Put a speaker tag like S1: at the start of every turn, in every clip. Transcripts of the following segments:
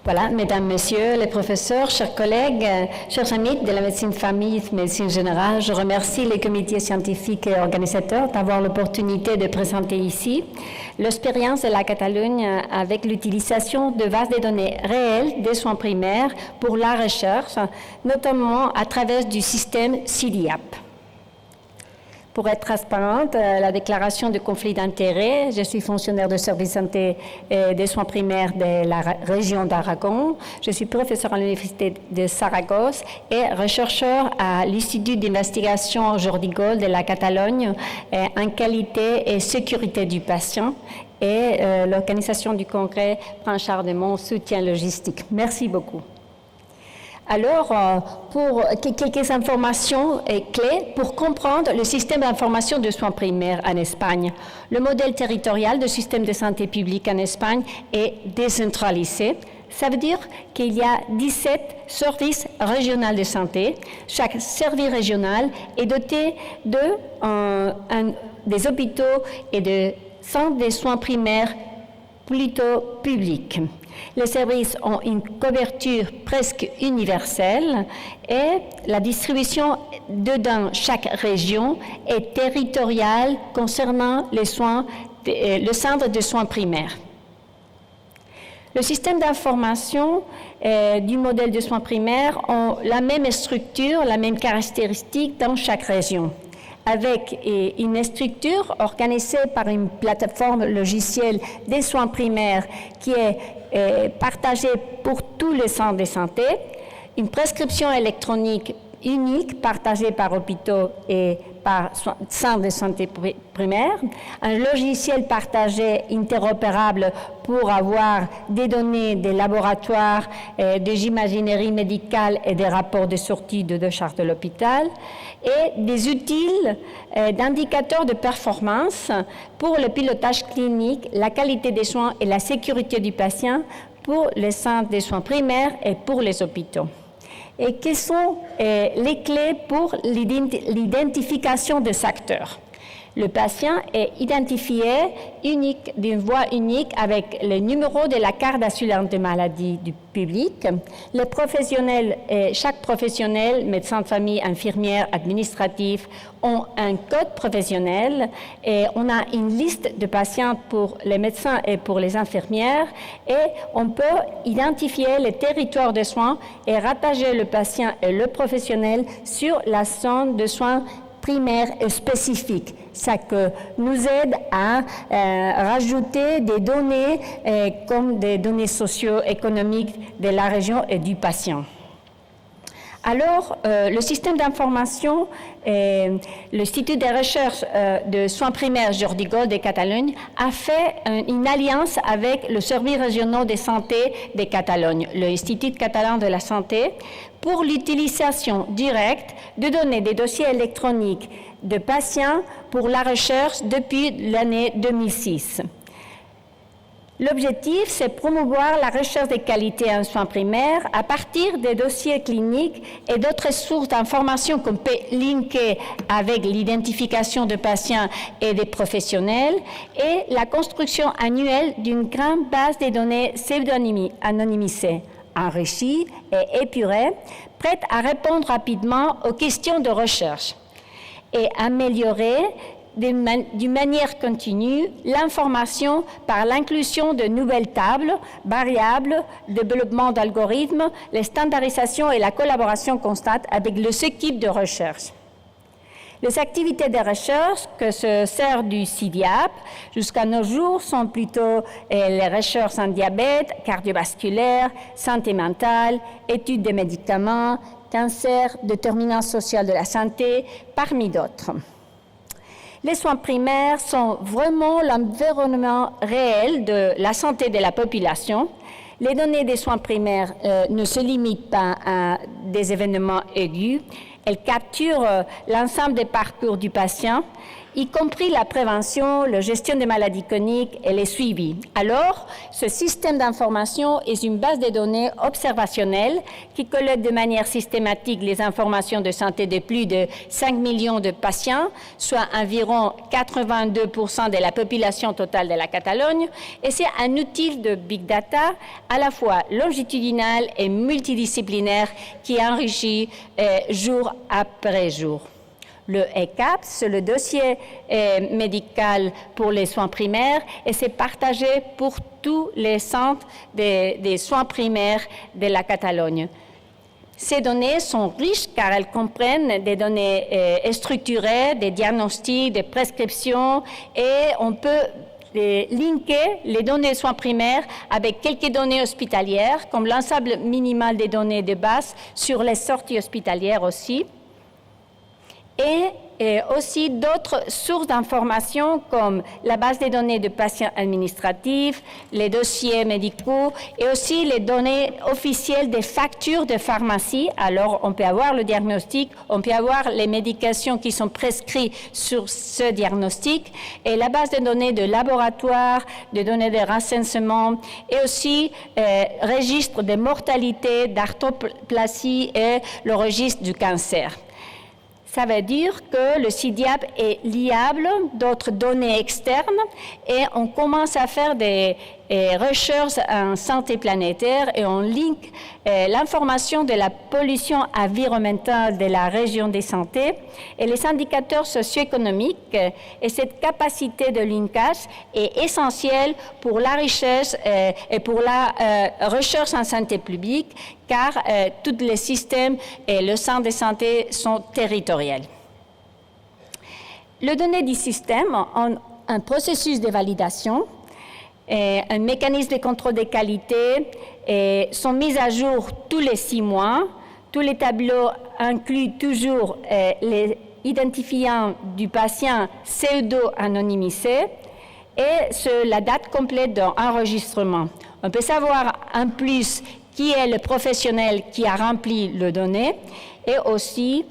S1: Voilà, mesdames, messieurs, les professeurs, chers collègues, chers amis de la médecine famille, médecine générale, je remercie les comités scientifiques et organisateurs d'avoir l'opportunité de présenter ici l'expérience de la Catalogne avec l'utilisation de bases de données réelles des soins primaires pour la recherche, notamment à travers du système CIDIAP. Pour être transparente, la déclaration de conflit d'intérêts, je suis fonctionnaire de service santé et des soins primaires de la région d'Aragon. Je suis professeur à l'Université de Saragosse et rechercheur à l'Institut d'investigation Jordi Gold de la Catalogne en qualité et sécurité du patient. Et l'organisation du congrès prend en charge de mon soutien logistique. Merci beaucoup. Alors, pour quelques informations clés pour comprendre le système d'information de soins primaires en Espagne. Le modèle territorial du système de santé publique en Espagne est décentralisé. Ça veut dire qu'il y a 17 services régionaux de santé. Chaque service régional est doté des hôpitaux et de centres de soins primaires plutôt publics. Les services ont une couverture presque universelle et la distribution dans chaque région est territoriale concernant le centre de soins primaires. Le système d'information du modèle de soins primaires ont la même structure, la même caractéristique dans chaque région, avec une structure organisée par une plateforme logicielle des soins primaires qui est partagée pour tous les centres de santé, une prescription électronique unique partagée par hôpitaux et par centres de santé primaire, un logiciel partagé interopérable pour avoir des données des laboratoires, des imagineries médicales et des rapports de sortie de charge de l'hôpital, et des outils d'indicateurs de performance pour le pilotage clinique, la qualité des soins et la sécurité du patient pour les centres de soins primaires et pour les hôpitaux. Et quelles sont les clés pour l'identification des acteurs? Le patient est identifié d'une voie unique avec le numéro de la carte d'assurance de maladie du public. Les professionnels, chaque professionnel, médecin de famille, infirmière, administratif, ont un code professionnel et on a une liste de patients pour les médecins et pour les infirmières et on peut identifier les territoires de soins et rattacher le patient et le professionnel sur la zone de soins primaire et spécifique. Ça que nous aide à rajouter des données comme des données socio-économiques de la région et du patient. Alors, le système d'information, l'Institut de recherche de soins primaires Jordi Gold de Catalogne a fait une alliance avec le service régional de santé de Catalogne, l'Institut catalan de la santé, pour l'utilisation directe de données des dossiers électroniques de patients pour la recherche depuis l'année 2006. L'objectif, c'est promouvoir la recherche de qualité en soins primaires à partir des dossiers cliniques et d'autres sources d'informations qu'on peut linker avec l'identification de patients et des professionnels et la construction annuelle d'une grande base de données pseudo-anonymisée, enrichie et épurée, prête à répondre rapidement aux questions de recherche et améliorer d'une manière continue l'information par l'inclusion de nouvelles tables, variables, développement d'algorithmes, les standardisations et la collaboration constante avec les équipes de recherche. Les activités de recherche que se servent du CIDIAP jusqu'à nos jours sont plutôt les recherches en diabète, cardiovasculaire, santé mentale, études des médicaments, cancer, déterminants sociaux de la santé, parmi d'autres. Les soins primaires sont vraiment l'environnement réel de la santé de la population. Les données des soins primaires ne se limitent pas à des événements aigus. Elles capturent l'ensemble des parcours du patient. y compris la prévention, la gestion des maladies chroniques et les suivis. Alors, ce système d'information est une base de données observationnelle qui collecte de manière systématique les informations de santé de plus de 5 millions de patients, soit environ 82% de la population totale de la Catalogne, et c'est un outil de big data à la fois longitudinal et multidisciplinaire qui enrichit jour après jour. Le ECAP, c'est le dossier médical pour les soins primaires et c'est partagé pour tous les centres des soins primaires de la Catalogne. Ces données sont riches car elles comprennent des données structurées, des diagnostics, des prescriptions et on peut linker les données de soins primaires avec quelques données hospitalières comme l'ensemble minimal des données de base sur les sorties hospitalières aussi. Et aussi d'autres sources d'informations comme la base des données de patients administratifs, les dossiers médicaux et aussi les données officielles des factures de pharmacie. Alors, on peut avoir le diagnostic, on peut avoir les médications qui sont prescrites sur ce diagnostic et la base de données de laboratoire, de données de recensement et aussi registre de mortalité, d'arthroplasie et le registre du cancer. Ça veut dire que le CIDIAP est liable d'autres données externes et on commence à faire des recherches en santé planétaire et on link l'information de la pollution environnementale de la région de santé et les indicateurs socio-économiques et cette capacité de linkage est essentielle pour la richesse et pour la recherche en santé publique car tous les systèmes et le centre de santé sont territoriaux. Les données du système ont un processus de validation, un mécanisme de contrôle de qualité et sont mis à jour tous les 6 mois. Tous les tableaux incluent toujours les identifiants du patient pseudo-anonymisé et la date complète d'enregistrement. On peut savoir en plus qui est le professionnel qui a rempli les données et aussi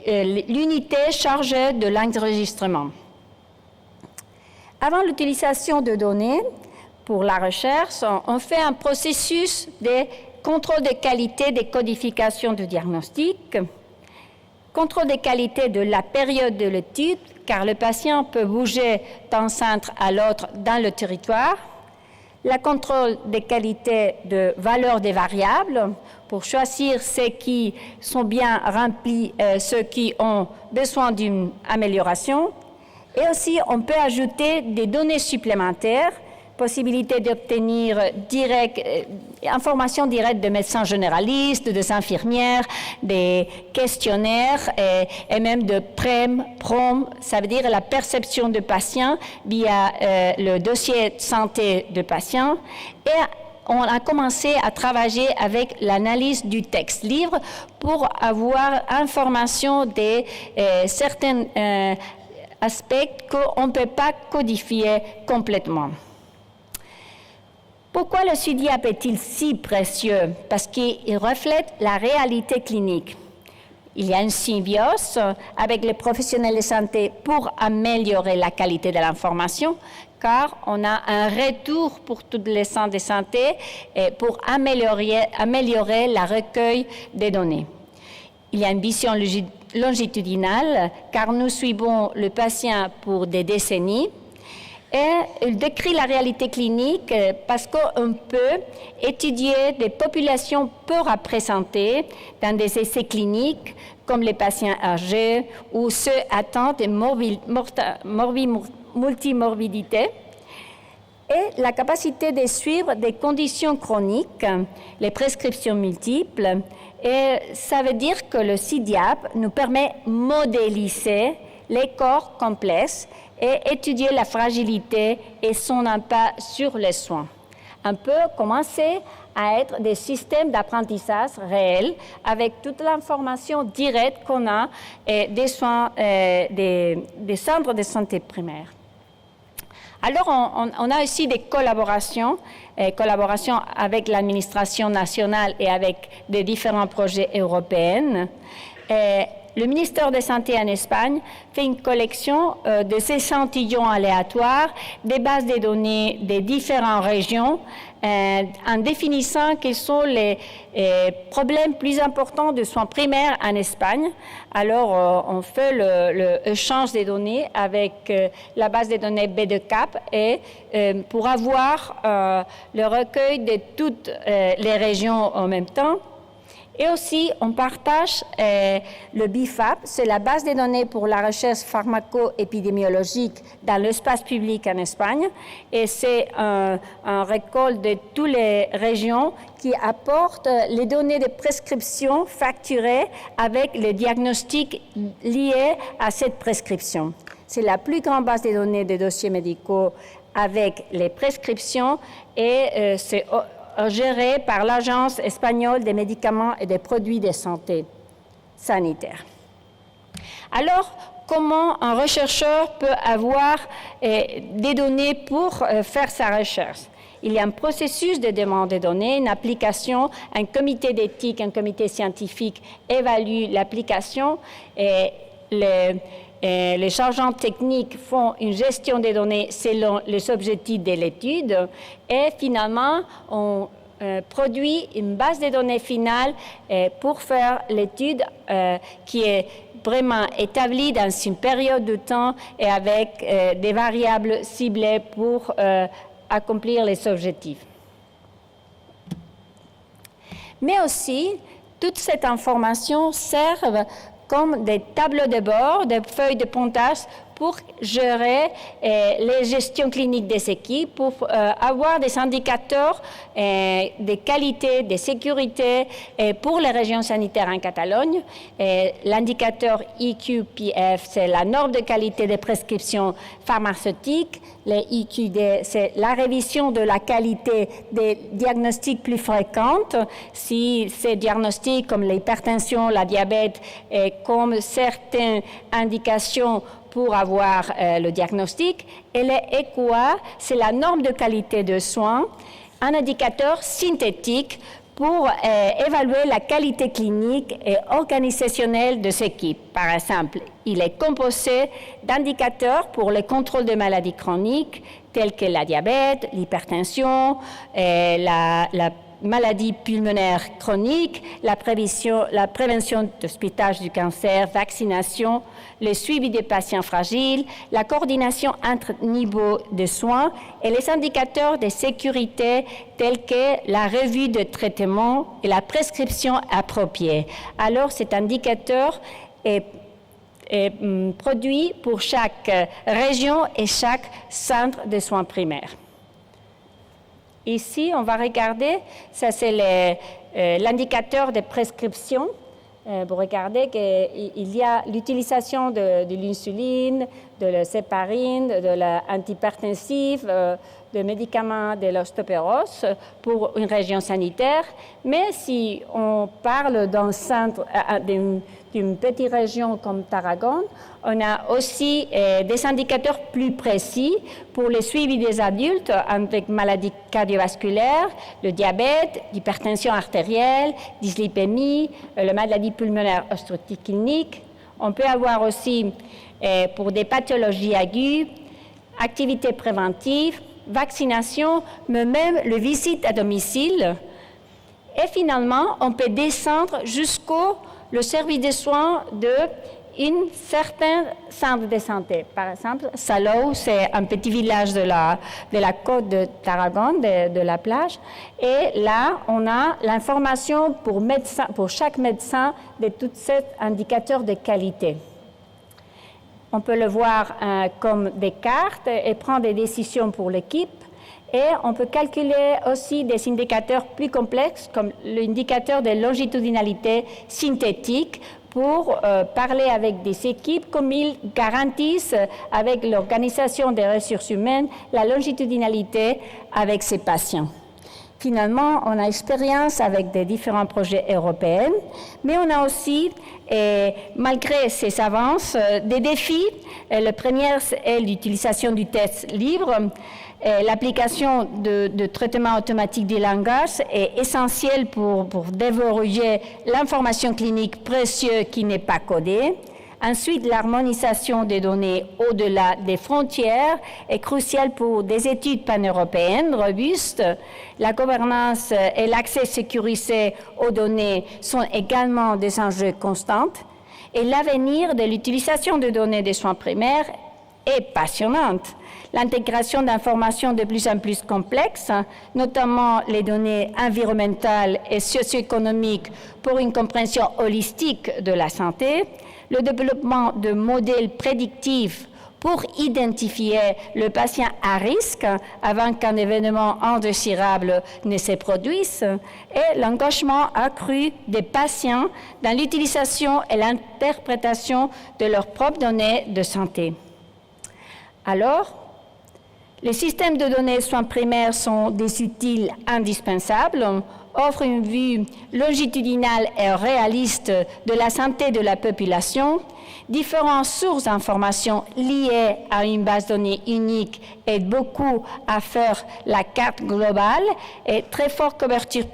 S1: l'unité chargée de l'enregistrement. Avant l'utilisation de données pour la recherche, on fait un processus de contrôle de qualité des codifications de diagnostic, contrôle de qualité de la période de l'étude, car le patient peut bouger d'un centre à l'autre dans le territoire, la contrôle de qualité de valeur des variables pour choisir ceux qui sont bien remplis, ceux qui ont besoin d'une amélioration. Et aussi, on peut ajouter des données supplémentaires, possibilité d'obtenir informations directes de médecins généralistes, des infirmières, des questionnaires et même de PROM, ça veut dire la perception de patients via le dossier de santé de patients. Et on a commencé à travailler avec l'analyse du texte livre pour avoir information de certains aspects qu'on ne peut pas codifier complètement. Pourquoi le CIDIAP est-il si précieux? Parce qu'il reflète la réalité clinique. Il y a une symbiose avec les professionnels de santé pour améliorer la qualité de l'information, car on a un retour pour tous les centres de santé et pour améliorer la recueil des données. Il y a une vision longitudinale, car nous suivons le patient pour des décennies. Et il décrit la réalité clinique parce qu'on peut étudier des populations peu représentées dans des essais cliniques, comme les patients âgés ou ceux atteints de multimorbidité. Et la capacité de suivre des conditions chroniques, les prescriptions multiples. Et ça veut dire que le CIDIAP nous permet de modéliser les corps complexes et étudier la fragilité et son impact sur les soins. On peut commencer à être des systèmes d'apprentissage réels avec toute l'information directe qu'on a des soins des centres de santé primaire. Alors, on a aussi des collaborations avec l'administration nationale et avec des différents projets européens. le ministère de Santé en Espagne fait une collection de ces échantillons aléatoires des bases de données des différentes régions en définissant quels sont les problèmes plus importants de soins primaires en Espagne. Alors, on fait l'échange des données avec la base de données B2CAP et pour avoir le recueil de toutes les régions en même temps. Et aussi, on partage le BIFAP, c'est la base de données pour la recherche pharmaco-épidémiologique dans l'espace public en Espagne. Et c'est un récolte de toutes les régions qui apporte les données de prescription facturées avec les diagnostics liés à cette prescription. C'est la plus grande base de données de dossiers médicaux avec les prescriptions et c'est géré par l'Agence espagnole des médicaments et des produits de santé sanitaire. Alors, comment un chercheur peut avoir des données pour faire sa recherche? Il y a un processus de demande de données, une application, un comité d'éthique, un comité scientifique évalue l'application et les chargeurs techniques font une gestion des données selon les objectifs de l'étude et finalement, on produit une base de données finale pour faire l'étude qui est vraiment établie dans une période de temps et avec des variables ciblées pour accomplir les objectifs. Mais aussi, toute cette information sert comme des tableaux de bord, des feuilles de pointage pour gérer les gestions cliniques des équipes, pour avoir des indicateurs de qualité, de sécurité pour les régions sanitaires en Catalogne. L'indicateur EQPF, c'est la norme de qualité des prescriptions pharmaceutiques. Le EQD, c'est la révision de la qualité des diagnostics plus fréquentes. Si ces diagnostics comme l'hypertension, la diabète, comme certaines indications pour avoir le diagnostic. Et le EQA, c'est la norme de qualité de soins, un indicateur synthétique pour évaluer la qualité clinique et organisationnelle de ces équipes. Par exemple, il est composé d'indicateurs pour le contrôle de maladies chroniques telles que la diabète, l'hypertension, la maladie pulmonaire chronique, la prévention d'hospitage du cancer, vaccination, le suivi des patients fragiles, la coordination entre niveaux de soins et les indicateurs de sécurité tels que la revue de traitement et la prescription appropriée. Alors, cet indicateur est produit pour chaque région et chaque centre de soins primaires. Ici, on va regarder, ça c'est l'indicateur de prescription. Vous regardez qu'il y a l'utilisation de l'insuline, de l'heparine, de l'antihypertensif, de médicaments de l'ostéoporose pour une région sanitaire. Mais si on parle d'un centre, d'une petite région comme Tarragone, on a aussi des indicateurs plus précis pour le suivi des adultes avec maladies cardiovasculaires, le diabète, l'hypertension artérielle, dyslipémie, la maladie pulmonaire obstructive clinique. On peut avoir aussi pour des pathologies aiguës, activités préventives, vaccination, mais même le visite à domicile. Et finalement, on peut descendre jusqu'au service de soins d'un certain centre de santé. Par exemple, Salou, c'est un petit village de la côte de Tarragone, de la plage. Et là, on a l'information pour chaque médecin de tous ces indicateurs de qualité. On peut le voir comme des cartes et prendre des décisions pour l'équipe. Et on peut calculer aussi des indicateurs plus complexes comme l'indicateur de longitudinalité synthétique pour parler avec des équipes comme ils garantissent avec l'Organisation des ressources humaines la longitudinalité avec ces patients. Finalement, on a expérience avec des différents projets européens, mais on a aussi, malgré ces avances, des défis. Le premier est l'utilisation du texte libre. L'application de traitement automatique du langage est essentielle pour déverrouiller l'information clinique précieuse qui n'est pas codée. Ensuite, l'harmonisation des données au-delà des frontières est cruciale pour des études pan-européennes robustes. La gouvernance et l'accès sécurisé aux données sont également des enjeux constants. Et l'avenir de l'utilisation de données des soins primaires est passionnante. L'intégration d'informations de plus en plus complexes, notamment les données environnementales et socio-économiques pour une compréhension holistique de la santé, le développement de modèles prédictifs pour identifier le patient à risque avant qu'un événement indésirable ne se produise, et l'engagement accru des patients dans l'utilisation et l'interprétation de leurs propres données de santé. Alors, les systèmes de données soins primaires sont des outils indispensables, offrent une vue longitudinale et réaliste de la santé de la population. Différentes sources d'informations liées à une base de données unique aident beaucoup à faire la carte globale et très forte couverture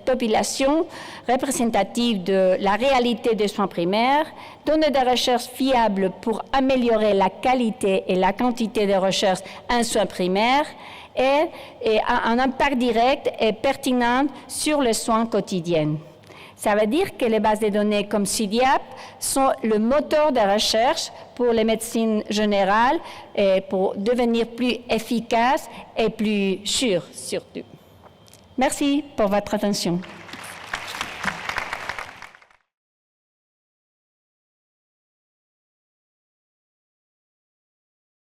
S1: population représentative de la réalité des soins primaires, données de recherche fiables pour améliorer la qualité et la quantité de recherche en soins primaires, et un impact direct et pertinent sur les soins quotidiens. Ça veut dire que les bases de données comme CIDIAP sont le moteur de recherche pour les médecines générales et pour devenir plus efficaces et plus sûres surtout. Merci pour votre attention.